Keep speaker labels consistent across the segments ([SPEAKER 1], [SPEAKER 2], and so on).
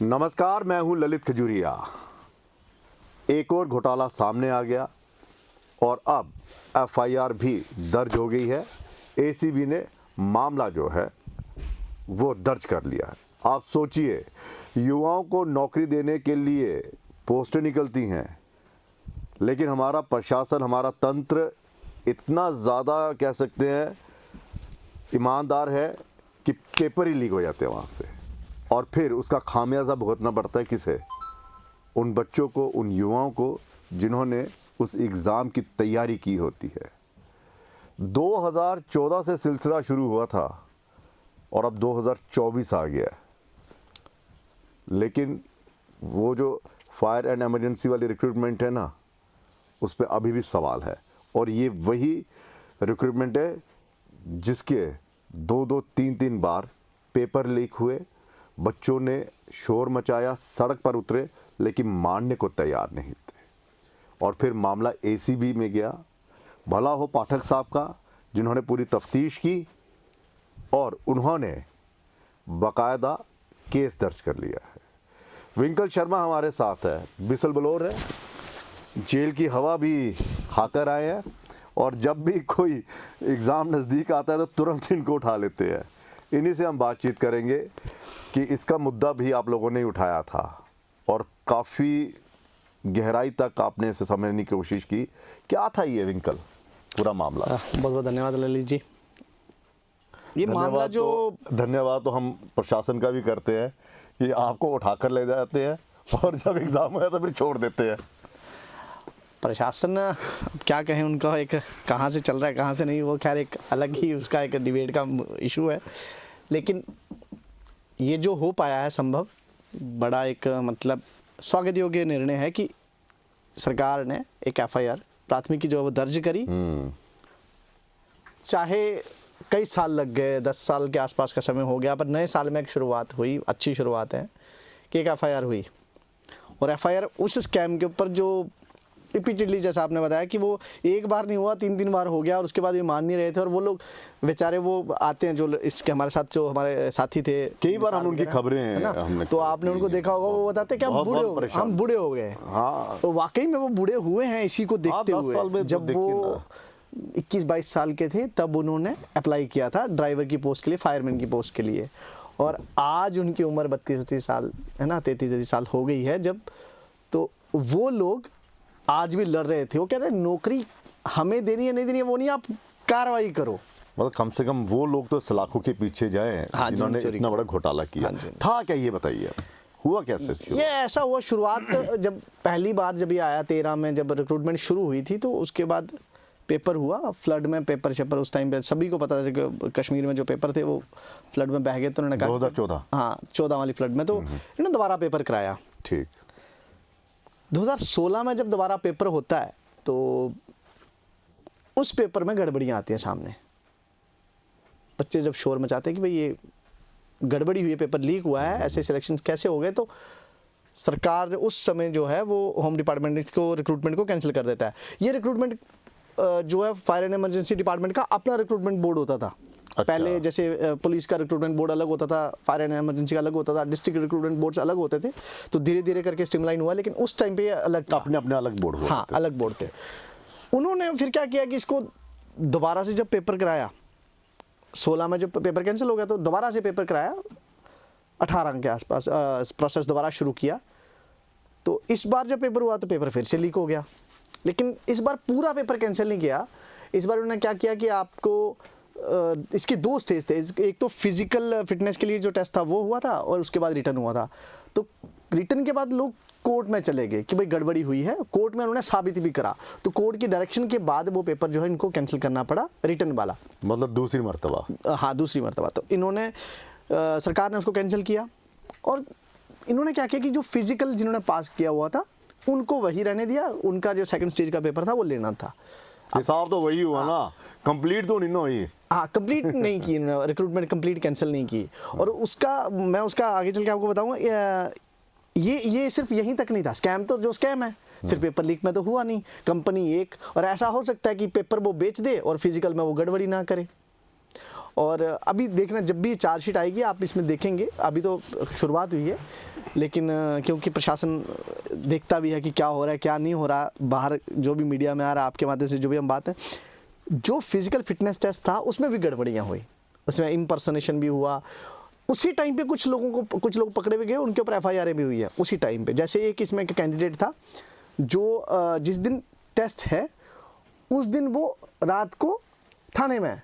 [SPEAKER 1] नमस्कार, मैं हूं ललित खजूरिया। एक और घोटाला सामने आ गया और अब एफआईआर भी दर्ज हो गई है। एसीबी ने मामला जो है वो दर्ज कर लिया है। आप सोचिए, युवाओं को नौकरी देने के लिए पोस्टें निकलती हैं, लेकिन हमारा प्रशासन, हमारा तंत्र इतना ज़्यादा कह सकते हैं ईमानदार है कि पेपर ही लीक हो जाते हैं वहाँ से, और फिर उसका खामियाजा भुगतना पड़ता है किसे? उन बच्चों को, उन युवाओं को जिन्होंने उस एग्ज़ाम की तैयारी की होती है। 2014 से सिलसिला शुरू हुआ था और अब 2024 आ गया है, लेकिन वो जो फायर एंड इमरजेंसी वाली रिक्रूटमेंट है ना, उस पर अभी भी सवाल है। और ये वही रिक्रूटमेंट है जिसके 2-2, 3-3 बार पेपर लीक हुए, बच्चों ने शोर मचाया, सड़क पर उतरे, लेकिन मानने को तैयार नहीं थे। और फिर मामला एसीबी में गया। भला हो पाठक साहब का, जिन्होंने पूरी तफ्तीश की और उन्होंने बाकायदा केस दर्ज कर लिया है। विंकल शर्मा हमारे साथ है, बिसल बलोर है, जेल की हवा भी खाकर आए हैं, और जब भी कोई एग्ज़ाम नज़दीक आता है तो तुरंत इनको उठा लेते हैं। इन्हीं से हम बातचीत करेंगे कि इसका मुद्दा भी आप लोगों ने उठाया था और काफ़ी गहराई तक आपने इसे समझने की कोशिश की। क्या था ये विंकल पूरा मामला?
[SPEAKER 2] बहुत बहुत धन्यवाद ललित जी। ये मामला जो
[SPEAKER 1] धन्यवाद तो हम प्रशासन का भी करते हैं कि आपको उठाकर ले जाते हैं और जब एग्ज़ाम होया तो फिर छोड़ देते हैं।
[SPEAKER 2] प्रशासन क्या कहें, उनका एक कहाँ से चल रहा है कहाँ से नहीं, वो खैर एक अलग ही उसका एक डिबेट का इशू है। लेकिन ये जो हो पाया है संभव, बड़ा एक मतलब स्वागत योग्य निर्णय है कि सरकार ने एक एफआईआर, प्राथमिकी जो है वो दर्ज करी। चाहे कई साल लग गए, 10 साल के आसपास का समय हो गया, पर नए साल में एक शुरुआत हुई, अच्छी शुरुआत है कि एक एफआईआर हुई। और एफआईआर उस स्कैम के ऊपर जो रिपीटेडली, जैसा आपने बताया कि वो एक बार नहीं हुआ, 3-3 बार हो गया, और उसके बाद ये मान नहीं रहे थे। और वो लोग बेचारे वो आते हैं जो इसके हमारे साथ, जो हमारे साथी थे,
[SPEAKER 1] कई बार हम उनकी खबरें
[SPEAKER 2] है ना, तो आपने उनको देखा होगा, वो बताते कि हम बूढ़े हो गए।
[SPEAKER 1] हाँ,
[SPEAKER 2] तो वाकई में वो बूढ़े हुए हैं इसी को देखते हुए। जब वो 21-22 साल के थे तब उन्होंने अप्लाई किया था ड्राइवर की पोस्ट के लिए, फायरमैन की पोस्ट के लिए, और आज उनकी उम्र 32-33 साल है ना, 33-33 साल हो गई है जब। तो वो लोग आज भी लड़ रहे थे। वो कह रहे नौकरी हमें देनी है नहीं देनी है वो नहीं, आप कार्रवाई करो।
[SPEAKER 1] मतलब कम से कम वो लोग तो सलाखों के पीछे जाए जिन्होंने इतना बड़ा घोटाला किया। था क्या, ये बताइए, हुआ कैसे?
[SPEAKER 2] ये ऐसा हुआ, शुरुआत जब पहली बार जब ये आया 13 में, जब रिक्रूटमेंट शुरू हुई थी, तो उसके बाद पेपर हुआ, फ्लड में पेपर शेपर उस टाइम पे सभी को पता था कि कश्मीर में जो पेपर थे वो फ्लड में बह गए। तो उन्होंने कहा
[SPEAKER 1] 2014,
[SPEAKER 2] हाँ 14 वाली फ्लड में, तो इन्होंने दोबारा पेपर कराया।
[SPEAKER 1] ठीक।
[SPEAKER 2] 2016 में जब दोबारा पेपर होता है तो उस पेपर में गड़बड़ियाँ आती हैं सामने। बच्चे जब शोर मचाते हैं कि भाई ये गड़बड़ी हुई है, पेपर लीक हुआ है, ऐसे सिलेक्शन कैसे हो गए, तो सरकार उस समय जो है वो होम डिपार्टमेंट को रिक्रूटमेंट को कैंसिल कर देता है। ये रिक्रूटमेंट जो है फायर एंड इमरजेंसी डिपार्टमेंट का अपना रिक्रूटमेंट बोर्ड होता था। अच्छा। पहले जैसे पुलिस का रिक्रूटमेंट बोर्ड अलग होता था, फायर एंड इमरजेंसी का अलग होता था, डिस्ट्रिक्ट रिक्रूटमेंट बोर्ड अलग होते थे। तो धीरे धीरे करके स्ट्रीमलाइन हुआ, लेकिन उस टाइम पे अलग था,
[SPEAKER 1] अपने अपने अलग बोर्ड हुआ।
[SPEAKER 2] हाँ, अलग बोर्ड थे। उन्होंने फिर क्या किया कि इसको दोबारा से जब पेपर कराया, 16 में जब पेपर कैंसिल हो गया तो दोबारा से पेपर कराया, 18 के आसपास प्रोसेस दोबारा शुरू किया। तो इस बार जब पेपर हुआ तो पेपर फिर से लीक हो गया, लेकिन इस बार पूरा पेपर कैंसिल नहीं किया। इस बार उन्होंने क्या किया कि आपको इसके 2 स्टेज थे। एक तो फिजिकल फिटनेस के लिए जो टेस्ट था वो हुआ था, और उसके बाद रिटर्न हुआ था। तो रिटर्न के बाद लोग कोर्ट में चले गए कि भाई गड़बड़ी हुई है, कोर्ट में उन्होंने साबित भी करा। तो कोर्ट की डायरेक्शन के बाद वो पेपर जो है इनको कैंसिल करना पड़ा, रिटर्न वाला,
[SPEAKER 1] मतलब दूसरी मर्तबा।
[SPEAKER 2] हाँ, दूसरी मर्तबा। तो इन्होंने सरकार ने उसको कैंसिल किया, और इन्होंने क्या किया कि जो फिजिकल जिन्होंने पास किया हुआ था उनको वही रहने दिया, उनका जो सेकंड स्टेज का पेपर था वो लेना था।
[SPEAKER 1] हिसाब तो वही हुआ ना, कंप्लीट तो नहीं हुई।
[SPEAKER 2] हाँ, कंप्लीट नहीं की, रिक्रूटमेंट कंप्लीट कैंसिल नहीं की। और उसका मैं उसका आगे चल के आपको बताऊंगा। ये सिर्फ यहीं तक नहीं था, स्कैम तो जो स्कैम है सिर्फ पेपर लीक में तो हुआ नहीं, कंपनी एक, और ऐसा हो सकता है कि पेपर वो बेच दे और फिजिकल में वो गड़बड़ी ना करे। और अभी देखना, जब भी चार्जशीट आएगी आप इसमें देखेंगे, अभी तो शुरुआत हुई है, लेकिन क्योंकि प्रशासन देखता भी है कि क्या हो रहा है क्या नहीं हो रहा, बाहर जो भी मीडिया में आ रहा है, आपके माध्यम से जो भी हम बात है, जो फिजिकल फिटनेस टेस्ट था उसमें भी गड़बड़ियाँ हुई, उसमें इम्पर्सनेशन भी हुआ। उसी टाइम पे कुछ लोग पकड़े हुए गए, उनके ऊपर FIR भी हुई है उसी टाइम पे। जैसे एक इसमें एक कैंडिडेट था जो जिस दिन टेस्ट है उस दिन वो रात को थाने में है,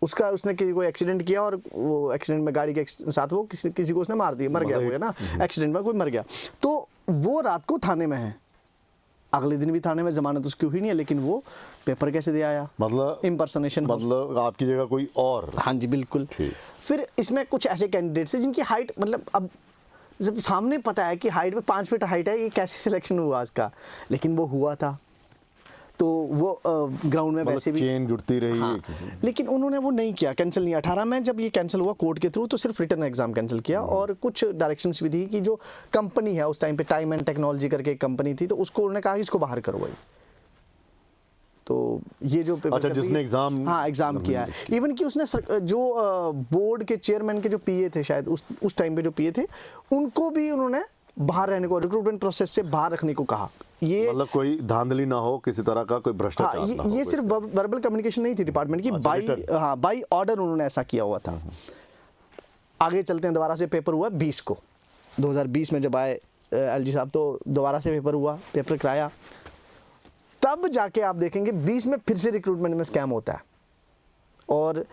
[SPEAKER 2] उसने कोई एक्सीडेंट किया और वो एक्सीडेंट में गाड़ी के साथ वो किसी को उसने मार दिया, मर गया वो, है ना, एक्सीडेंट में कोई मर गया, तो वो रात को थाने में है। अगले दिन भी थाने में, जमानत उसकी हुई नहीं है, लेकिन वो पेपर कैसे दे आया,
[SPEAKER 1] मतलब
[SPEAKER 2] इम्पर्सनेशन,
[SPEAKER 1] मतलब आपकी जगह कोई और।
[SPEAKER 2] हाँ जी बिल्कुल। फिर इसमें कुछ ऐसे कैंडिडेट्स हैं जिनकी हाइट, मतलब अब जब सामने पता है कि हाइट में 5 फीट हाइट है, ये कैसे सिलेक्शन हुआ इसका, लेकिन वो हुआ था, तो वो ग्राउंड में वैसे भी
[SPEAKER 1] चेन जुड़ती रही।
[SPEAKER 2] हाँ, लेकिन उन्होंने वो नहीं किया, कैंसिल नहीं। 18 में जब ये कैंसिल हुआ कोर्ट के थ्रू, तो सिर्फ रिटर्न एग्जाम कैंसिल किया, और कुछ डायरेक्शंस भी दी कि जो कंपनी है उस टाइम पे टाइम एंड टेक्नोलॉजी करके एक कंपनी थी, तो उसको उन्होंने कहा कि इसको बाहर करो भाई। तो ये जो पेपर,
[SPEAKER 1] अच्छा, जिसने एग्जाम,
[SPEAKER 2] हाँ एग्जाम किया है, इवन कि उसने जो बोर्ड के चेयरमैन के जो PA थे शायद उस टाइम पे जो PA थे, उनको भी उन्होंने बाहर रहने को, रिक्रूटमेंट प्रोसेस से बाहर रखने को कहा। ये
[SPEAKER 1] मतलब कोई धांधली ना हो, किसी तरह का कोई भ्रष्टाचार ना हो।
[SPEAKER 2] ये सिर्फ वर्बल कम्युनिकेशन नहीं थी डिपार्टमेंट की, बाई ऑर्डर उन्होंने ऐसा किया हुआ था। आगे चलते हैं, दोबारा से पेपर हुआ 20 को, 2020 में जब आए LG साहब, तो दोबारा से पेपर हुआ, पेपर कराया, तब जाके आप देखेंगे 20 में फिर से रिक्रूटमेंट में स्कैम होता है। और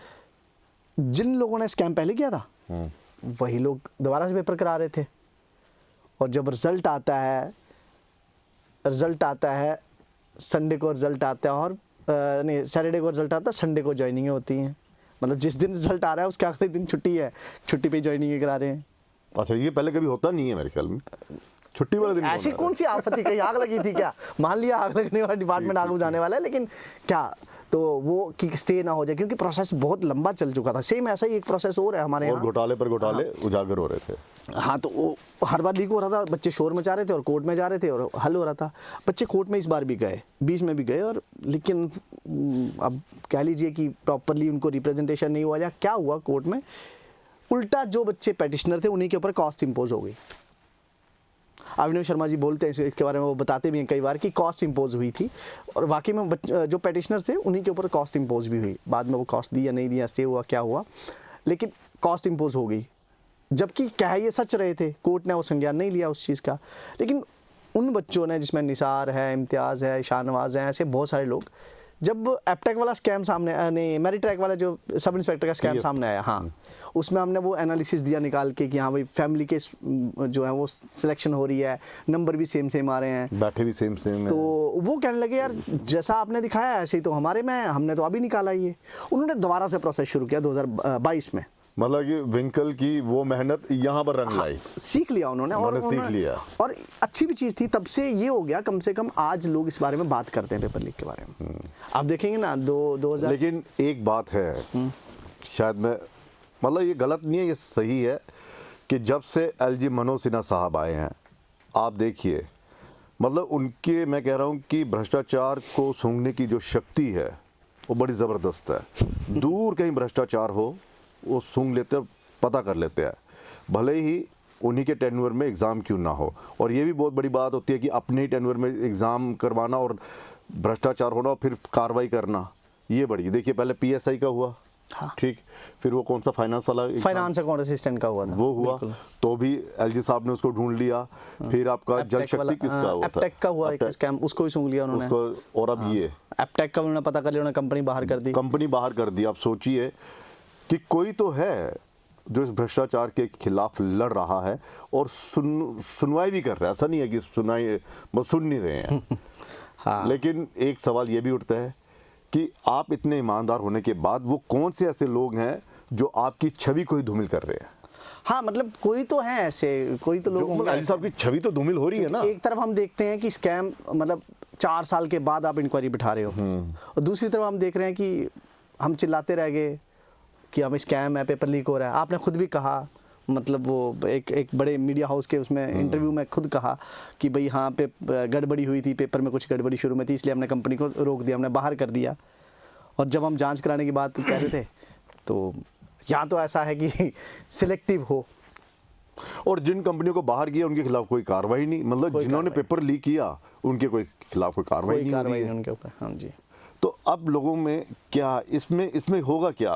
[SPEAKER 2] जिन लोगों ने स्कैम पहले किया था वही लोग दोबारा से पेपर करा रहे थे, और जब रिजल्ट आता है संडे को रिजल्ट आता है, और नहीं सैटरडे को रिजल्ट आता है, संडे को ज्वाइनिंग होती हैं। मतलब जिस दिन रिजल्ट आ रहा है उसके अगले दिन छुट्टी है, छुट्टी पे ज्वाइनिंग करा रहे हैं।
[SPEAKER 1] अच्छा, ये पहले कभी होता नहीं है मेरे ख्याल में, छुट्टी वाले दिन
[SPEAKER 2] ऐसी कौन सी आफत थी, कहीं आग लगी थी क्या? मान लिया आग लगने वाला डिपार्टमेंट आग बुझाने वाला है, लेकिन क्या तो वो कि स्टे ना हो जाए, क्योंकि प्रोसेस बहुत लंबा चल चुका था। सेम ऐसा ही एक प्रोसेस और है हमारे यहाँ,
[SPEAKER 1] और घोटाले पर घोटाले उजागर हो रहे थे।
[SPEAKER 2] हाँ, तो वो हर बार लीक हो रहा था, बच्चे शोर मचा रहे थे और कोर्ट में जा रहे थे और हल हो रहा था। बच्चे कोर्ट में इस बार भी गए, 20 में भी गए, और लेकिन अब कह लीजिए कि प्रॉपरली उनको रिप्रेजेंटेशन नहीं हुआ, या क्या हुआ कोर्ट में, उल्टा जो बच्चे पेटिशनर थे उन्हीं के ऊपर कॉस्ट इम्पोज हो गई। अभिनव शर्मा जी बोलते हैं इसके बारे में, वो बताते भी हैं कई बार कि कॉस्ट इम्पोज हुई थी, और वाकई में जो पेटिशनर थे उन्हीं के ऊपर कॉस्ट इम्पोज भी हुई। बाद में वो कॉस्ट दी या नहीं दिया, स्टे हुआ क्या हुआ, लेकिन कॉस्ट इम्पोज हो गई, जबकि कह ये सच रहे थे, कोर्ट ने वो संज्ञान नहीं लिया उस चीज़ का। लेकिन उन बच्चों ने, जिसमें निसार है, इम्तियाज़ है, शाहनवाज है, ऐसे बहुत सारे लोग, जब एपटेक वाला स्कैम सामने, नहीं मेरिट्रैक वाला जो सब इंस्पेक्टर का स्कैम सामने आया, हाँ, उसमें हमने वो एनालिसिस दिया निकाल के कि हाँ भाई फैमिली के जो है वो सिलेक्शन हो रही है, नंबर भी सेम आ रहे हैं,
[SPEAKER 1] बैठे भी सेम
[SPEAKER 2] तो वो कहने लगे यार जैसा आपने दिखाया ऐसे ही तो हमारे में, हमने तो अभी निकाला ये। उन्होंने दोबारा से प्रोसेस शुरू किया 2022 में।
[SPEAKER 1] मतलब कि विंकल की वो मेहनत यहाँ पर रंग लाई,
[SPEAKER 2] सीख लिया उन्होंने, और
[SPEAKER 1] सीख लिया,
[SPEAKER 2] और अच्छी भी चीज़ थी। तब से ये हो गया, कम से कम आज लोग इस बारे में बात करते हैं, पेपर लीक के बारे में। आप देखेंगे ना 2000।
[SPEAKER 1] लेकिन एक बात है, शायद मैं, मतलब ये गलत नहीं है, ये सही है कि जब से LG मनोज सिन्हा साहब आए हैं, आप देखिए, मतलब उनके, मैं कह रहा हूँ कि भ्रष्टाचार को सूंघने की जो शक्ति है वो बड़ी ज़बरदस्त है। दूर कहीं भ्रष्टाचार हो वो सूंघ लेते हैं, पता कर लेते हैं, भले ही उन्हीं के टेन्योर में एग्ज़ाम क्यों ना हो। और ये भी बहुत बड़ी बात होती है कि अपने ही टेन्योर में एग्ज़ाम करवाना और भ्रष्टाचार होना और फिर कार्रवाई करना, ये बड़ी। देखिए पहले PSI का हुआ,
[SPEAKER 2] हाँ,
[SPEAKER 1] ठीक, फिर वो कौन सा फाइनेंस वाला,
[SPEAKER 2] फाइनेंस अकाउंट असिस्टेंट का हुआ था,
[SPEAKER 1] वो हुआ, तो भी LG साहब ने उसको ढूंढ लिया। फिर आपका जल शक्ति किसका हुआ था,
[SPEAKER 2] एपटेक का हुआ एक स्कैम, उसको भी सूंघ लिया उन्होंने
[SPEAKER 1] उसको। और अब ये
[SPEAKER 2] एपटेक का उन्होंने पता कर लिया, उन्होंने कंपनी बाहर कर दी,
[SPEAKER 1] कंपनी बाहर कर दी। आप सोचिए कि कोई तो है जो इस भ्रष्टाचार के खिलाफ लड़ रहा है और सुनवाई भी कर रहा है। ऐसा नहीं है कि सुन नहीं रहे हैं।
[SPEAKER 2] हाँ।
[SPEAKER 1] लेकिन एक सवाल ये भी उठता है कि आप इतने ईमानदार होने के बाद वो कौन से ऐसे लोग हैं जो आपकी छवि को ही धूमिल कर रहे हैं?
[SPEAKER 2] हाँ, मतलब कोई तो है ऐसे, कोई तो लोग होंगे।
[SPEAKER 1] LG साहब की छवि तो धूमिल हो रही है ना।
[SPEAKER 2] एक तरफ हम देखते हैं कि स्कैम, मतलब 4 साल के बाद आप इंक्वायरी बिठा रहे हो, और दूसरी तरफ हम देख रहे हैं कि हम चिल्लाते रह गए कि हम स्कैम है, पेपर लीक हो रहा है। आपने खुद भी कहा, मतलब वो एक बड़े मीडिया हाउस के उसमें इंटरव्यू में खुद कहा कि भाई हाँ पे गड़बड़ी हुई थी, पेपर में कुछ गड़बड़ी शुरू में थी, इसलिए हमने कंपनी को रोक दिया, हमने बाहर कर दिया। और जब हम जांच कराने की बात कह रहे थे तो यहाँ तो ऐसा है कि सिलेक्टिव हो।
[SPEAKER 1] और जिन कंपनियों को बाहर किया उनके खिलाफ कोई कार्रवाई नहीं, मतलब
[SPEAKER 2] कोई
[SPEAKER 1] जिन्होंने
[SPEAKER 2] कार्रवाई
[SPEAKER 1] पेपर लीक किया उनके कोई खिलाफ कोई कार्रवाई
[SPEAKER 2] कोई
[SPEAKER 1] नहीं हो रही
[SPEAKER 2] कार्रवाई
[SPEAKER 1] है।
[SPEAKER 2] नहीं उनके ऊपर। हाँ जी।
[SPEAKER 1] तो अब लोगों में क्या इसमें होगा क्या?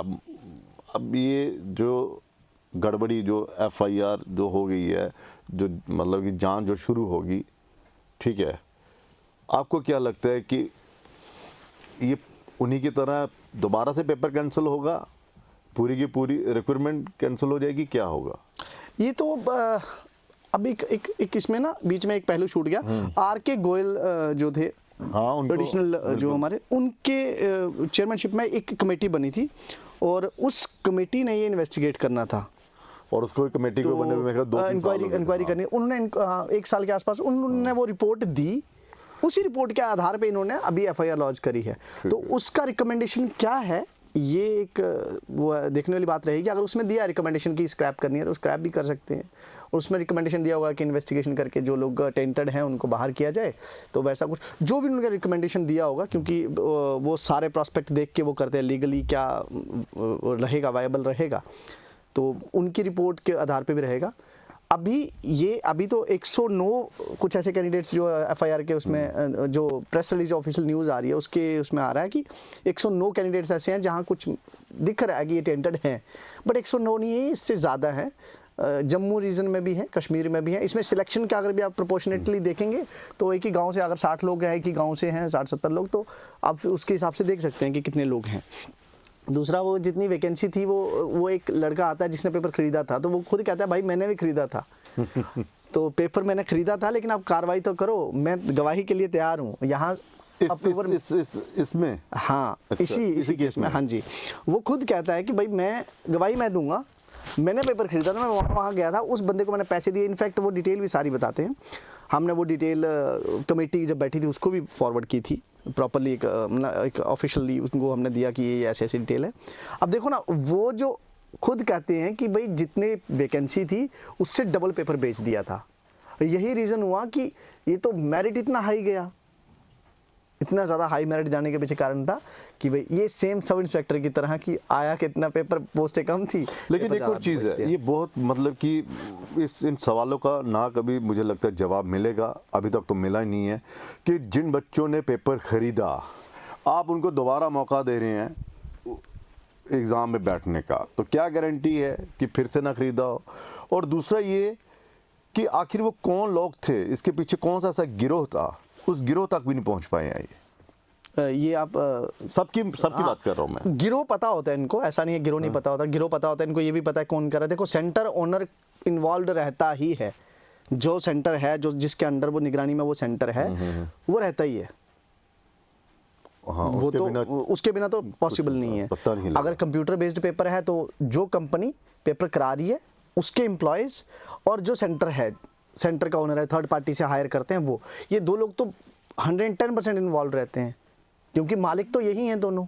[SPEAKER 1] अब ये जो गड़बड़ी जो एफआईआर जो हो गई है, जो मतलब कि जांच जो शुरू होगी, ठीक है, आपको क्या लगता है कि ये उन्हीं की तरह दोबारा से पेपर कैंसिल होगा, पूरी की पूरी रिक्वायरमेंट कैंसिल हो जाएगी, क्या होगा?
[SPEAKER 2] ये तो अब एक इसमें ना बीच में एक पहलू छूट गया। आर के गोयल जो थे,
[SPEAKER 1] हाँ, उनको
[SPEAKER 2] एडिशनल जो हमारे, उनके चेयरमैनशिप में एक कमेटी बनी थी और उस कमेटी ने ये इन्वेस्टिगेट करना था।
[SPEAKER 1] और उसको कमेटी को बने हुए मेरे ख्याल 2-3 साल हो गए।
[SPEAKER 2] इंक्वायरी करनी उन्होंने 1 साल के आसपास उन्होंने वो रिपोर्ट दी। उसी रिपोर्ट के आधार पे इन्होंने अभी एफआईआर लॉन्च करी है। तो उसका रिकमेंडेशन क्या है, ये एक वो देखने वाली बात रहेगी। अगर उसमें दिया रिकमेंडेशन की स्क्रैप करनी है तो स्क्रैप भी कर सकते हैं, और उसमें रिकमेंडेशन दिया होगा कि इन्वेस्टिगेशन करके जो लोग टेंटेड हैं उनको बाहर किया जाए, तो वैसा कुछ जो भी उनका रिकमेंडेशन दिया होगा, क्योंकि वो सारे प्रॉस्पेक्ट देख के वो करते हैं लीगली क्या रहेगा, वायबल रहेगा, तो उनकी रिपोर्ट के आधार पे भी रहेगा। अभी तो 109 कुछ ऐसे कैंडिडेट्स जो एफआईआर के उसमें जो प्रेस रिलीज ऑफिशियल न्यूज़ आ रही है उसके उसमें आ रहा है कि 109 कैंडिडेट्स ऐसे हैं जहां कुछ दिख रहा है कि ये टेंटेड हैं, बट 109 नहीं है, इससे ज़्यादा है। जम्मू रीजन में भी है, कश्मीर में भी है। इसमें सिलेक्शन का अगर भी आप प्रोपोर्शनेटली देखेंगे तो एक ही गांव से अगर 60 लोग हैं, एक ही गांव से हैं 60-70 लोग, तो आप उसके हिसाब से देख सकते हैं कि कितने लोग हैं। दूसरा, वो जितनी वैकेंसी थी वो एक लड़का आता है जिसने पेपर खरीदा था, तो वो खुद कहता है भाई मैंने भी खरीदा था तो पेपर मैंने खरीदा था, लेकिन आप कार्रवाई तो करो, मैं गवाही के लिए तैयार हूँ। यहाँ अप्रूवल
[SPEAKER 1] इसमें,
[SPEAKER 2] हाँ,
[SPEAKER 1] अच्छा,
[SPEAKER 2] इसी केस में, हाँ जी, वो खुद कहता है कि भाई मैं गवाही मैं दूंगा, मैंने पेपर खरीदा था, मैं वहाँ गया था, उस बंदे को मैंने पैसे दिए। इनफैक्ट वो डिटेल भी सारी बताते हैं। हमने वो डिटेल कमेटी जब बैठी थी उसको भी फॉरवर्ड की थी प्रॉपरली, एक ऑफिशियली उनको हमने दिया कि ये ऐसी डिटेल है। अब देखो ना, वो जो खुद कहते हैं कि भाई जितने वैकेंसी थी उससे डबल पेपर बेच दिया था। यही रीज़न हुआ कि ये तो मेरिट इतना हाई गया, इतना ज़्यादा हाई मेरिट जाने के पीछे कारण था कि भाई ये सेम सब इंस्पेक्टर की तरह कि आया कितना पेपर, पोस्टें कम थी।
[SPEAKER 1] लेकिन एक और चीज़ है, ये बहुत मतलब कि इन सवालों का ना कभी मुझे लगता है जवाब मिलेगा, अभी तक तो मिला ही नहीं है, कि जिन बच्चों ने पेपर ख़रीदा आप उनको दोबारा मौका दे रहे हैं एग्ज़ाम में बैठने का, तो क्या गारंटी है कि फिर से ना ख़रीदा हो? और दूसरा ये कि आखिर वो कौन लोग थे, इसके पीछे कौन सा ऐसा गिरोह था, उस गिरोह तक भी नहीं पहुंच पाए हैं।
[SPEAKER 2] ये आप
[SPEAKER 1] सबकी बात कर रहा हूँ मैं।
[SPEAKER 2] गिरोह पता होता है इनको, ऐसा नहीं है गिरोह नहीं पता होता, गिरोह पता होता है इनको। ये भी पता है कौन कर रहा है। देखो, सेंटर ओनर इन्वॉल्व रहता ही है, जो सेंटर है, जो जिसके अंडर वो निगरानी में वो सेंटर है, वो रहता ही है।
[SPEAKER 1] हाँ,
[SPEAKER 2] वो तो उसके बिना तो पॉसिबल नहीं है।
[SPEAKER 1] पता नहीं
[SPEAKER 2] अगर कंप्यूटर बेस्ड पेपर है तो जो कंपनी पेपर करा रही है उसके एम्प्लॉयज़ और जो सेंटर है, सेंटर का ओनर है, थर्ड पार्टी से हायर करते हैं वो, ये दो लोग तो 110% इन्वॉल्व रहते हैं, क्योंकि मालिक तो यही हैं दोनों।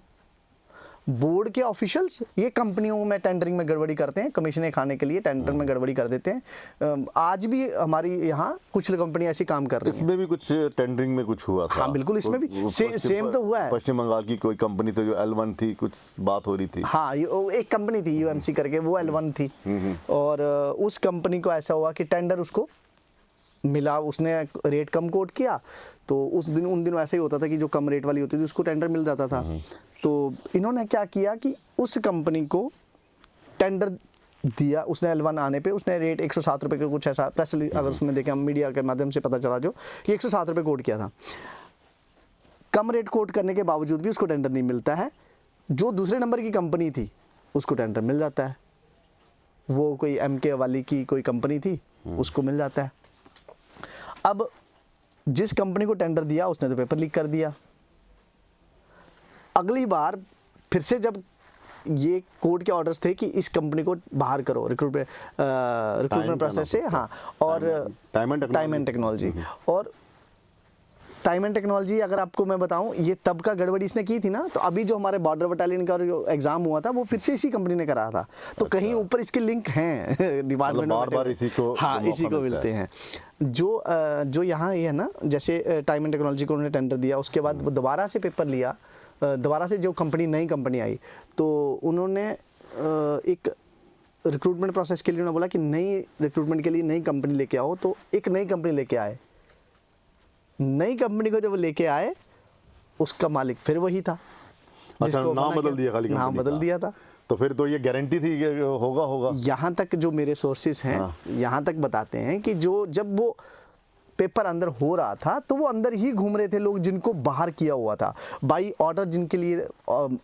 [SPEAKER 2] बोर्ड के ऑफिशियल्स ये कंपनियों में टेंडरिंग में गड़बड़ी करते हैं, कमीशनें खाने के लिए टेंडर में गड़बड़ी कर देते हैं। आज भी हमारी यहाँ कुछ कंपनी ऐसी काम कर रही है।
[SPEAKER 1] इसमें भी कुछ टेंडरिंग में कुछ हुआ था।
[SPEAKER 2] हाँ बिल्कुल, इसमें भी सेम तो हुआ है।
[SPEAKER 1] पश्चिम बंगाल की कोई कंपनी तो जो L1 थी, कुछ बात हो रही थी।
[SPEAKER 2] हाँ, एक कंपनी थी UMC करके, वो L1 थी, और उस कंपनी को ऐसा हुआ कि टेंडर उसको मिला, उसने रेट कम कोट किया, तो उन दिनों ऐसा ही होता था कि जो कम रेट वाली होती थी उसको टेंडर मिल जाता था। तो इन्होंने क्या किया कि उस कंपनी को टेंडर दिया, उसने L1 आने पे उसने रेट 107 रुपये का कुछ ऐसा, प्रेस अगर उसमें देखें, मीडिया के माध्यम से पता चला जो कि 107 रुपये कोट किया था। कम रेट कोट करने के बावजूद भी उसको टेंडर नहीं मिलता है। जो दूसरे नंबर की कंपनी थी उसको टेंडर मिल जाता है। वो कोई MK वाली की कोई कंपनी थी, उसको मिल जाता है। अब जिस कंपनी को टेंडर दिया उसने तो पेपर लीक कर दिया। अगली बार फिर से जब ये कोर्ट के ऑर्डर्स थे कि इस कंपनी को बाहर करो रिक्रूटमेंट प्रोसेस से, हाँ, और टाइम एंड टेक्नोलॉजी, और टाइम एंड टेक्नोलॉजी अगर आपको मैं बताऊं, ये तब का गड़बड़ी इसने की थी ना, तो अभी जो हमारे बॉर्डर बटालियन का जो एग्जाम हुआ था वो फिर से इसी कंपनी ने कराया था। तो कहीं ऊपर इसके लिंक हैं डिपार्टमेंट,
[SPEAKER 1] बार-बार इसी को,
[SPEAKER 2] हाँ, इसी को मिलते हैं। जो यहाँ ये है ना, जैसे टाइम एंड टेक्नोलॉजी को उन्होंने टेंडर दिया, उसके बाद वो दोबारा से पेपर लिया, दोबारा से जो कंपनी, नई कंपनी आई, तो उन्होंने एक रिक्रूटमेंट प्रोसेस के लिए उन्होंने बोला कि नई रिक्रूटमेंट के लिए नई कंपनी लेके आओ, तो एक नई कंपनी लेके आए। नई कंपनी को जब लेके आए, उसका मालिक फिर वही था।
[SPEAKER 1] अच्छा,
[SPEAKER 2] जिसको
[SPEAKER 1] नाम
[SPEAKER 2] बना
[SPEAKER 1] बदल
[SPEAKER 2] के-
[SPEAKER 1] दिया खाली
[SPEAKER 2] नाम
[SPEAKER 1] कंपनी
[SPEAKER 2] बदल
[SPEAKER 1] का।
[SPEAKER 2] दिया था।
[SPEAKER 1] तो फिर तो ये गारंटी थी कि होगा।
[SPEAKER 2] यहाँ तक जो मेरे सोर्सेस हैं,
[SPEAKER 1] हाँ।
[SPEAKER 2] यहाँ तक बताते हैं कि जब वो पेपर अंदर हो रहा था, तो वो अंदर ही घूम रहे थे लोग जिनको बाहर किया हुआ था बाई ऑर्डर, जिनके लिए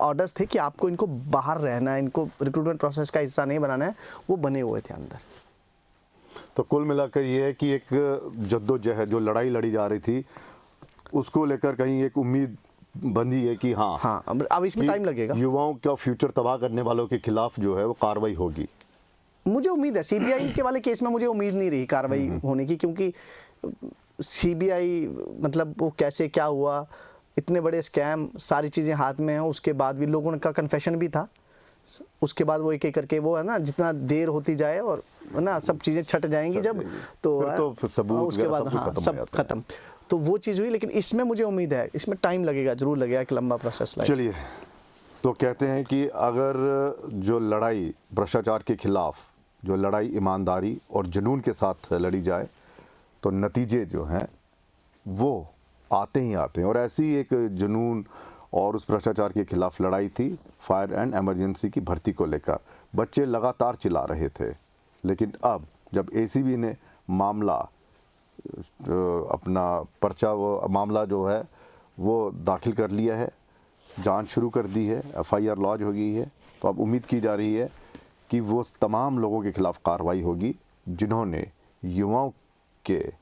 [SPEAKER 2] ऑर्डर्स थे कि आपको इनको बाहर रहना है, इनको रिक्रूटमेंट प्रोसेस का हिस्सा नहीं बनाना है, वो बने हुए थे अंदर।
[SPEAKER 1] तो कुल मिलाकर ये है कि एक जद्दोजहद जो लड़ाई लड़ी जा रही थी, उसको लेकर कहीं एक उम्मीद बंधी है कि हाँ
[SPEAKER 2] हाँ, अब इसमें
[SPEAKER 1] कि
[SPEAKER 2] टाइम लगेगा।
[SPEAKER 1] युवाओं का फ्यूचर तबाह करने वालों के खिलाफ जो है वो कार्रवाई होगी।
[SPEAKER 2] मुझे उम्मीद है, सीबीआई के वाले केस में मुझे उम्मीद नहीं रही कार्रवाई होने की, क्योंकि सीबीआई मतलब वो कैसे क्या हुआ, इतने बड़े स्कैम, सारी चीज़ें हाथ में हैं, उसके बाद भी लोगों का कन्फेशन भी था। उसके बाद वो एक एक करके वो है ना, जितना देर होती जाए और है ना सब चीज़ें छट जाएंगी जब, तो
[SPEAKER 1] फिर सबूत
[SPEAKER 2] उसके
[SPEAKER 1] वगैरह
[SPEAKER 2] बाद
[SPEAKER 1] सब कुछ
[SPEAKER 2] हाँ
[SPEAKER 1] खत्म हो
[SPEAKER 2] सब
[SPEAKER 1] जाता है।
[SPEAKER 2] खत्म। तो वो चीज़ हुई, लेकिन इसमें मुझे उम्मीद है, इसमें टाइम लगेगा, जरूर लगेगा, एक लंबा प्रोसेस लगेगा।
[SPEAKER 1] चलिए, तो कहते हैं कि अगर जो लड़ाई भ्रष्टाचार के खिलाफ, जो लड़ाई ईमानदारी और जुनून के साथ लड़ी जाए, तो नतीजे जो हैं वो आते ही आते हैं। और ऐसी एक जुनून और उस भ्रष्टाचार के खिलाफ लड़ाई थी फायर एंड एमरजेंसी की भर्ती को लेकर। बच्चे लगातार चिल्ला रहे थे, लेकिन अब जब एसीबी ने मामला अपना पर्चा, वो मामला जो है वो दाखिल कर लिया है, जांच शुरू कर दी है, एफआईआर लॉन्च हो गई है, तो अब उम्मीद की जा रही है कि वो तमाम लोगों के खिलाफ कार्रवाई होगी जिन्होंने युवाओं के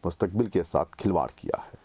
[SPEAKER 1] मुस्तकबिल के साथ खिलवाड़ किया है।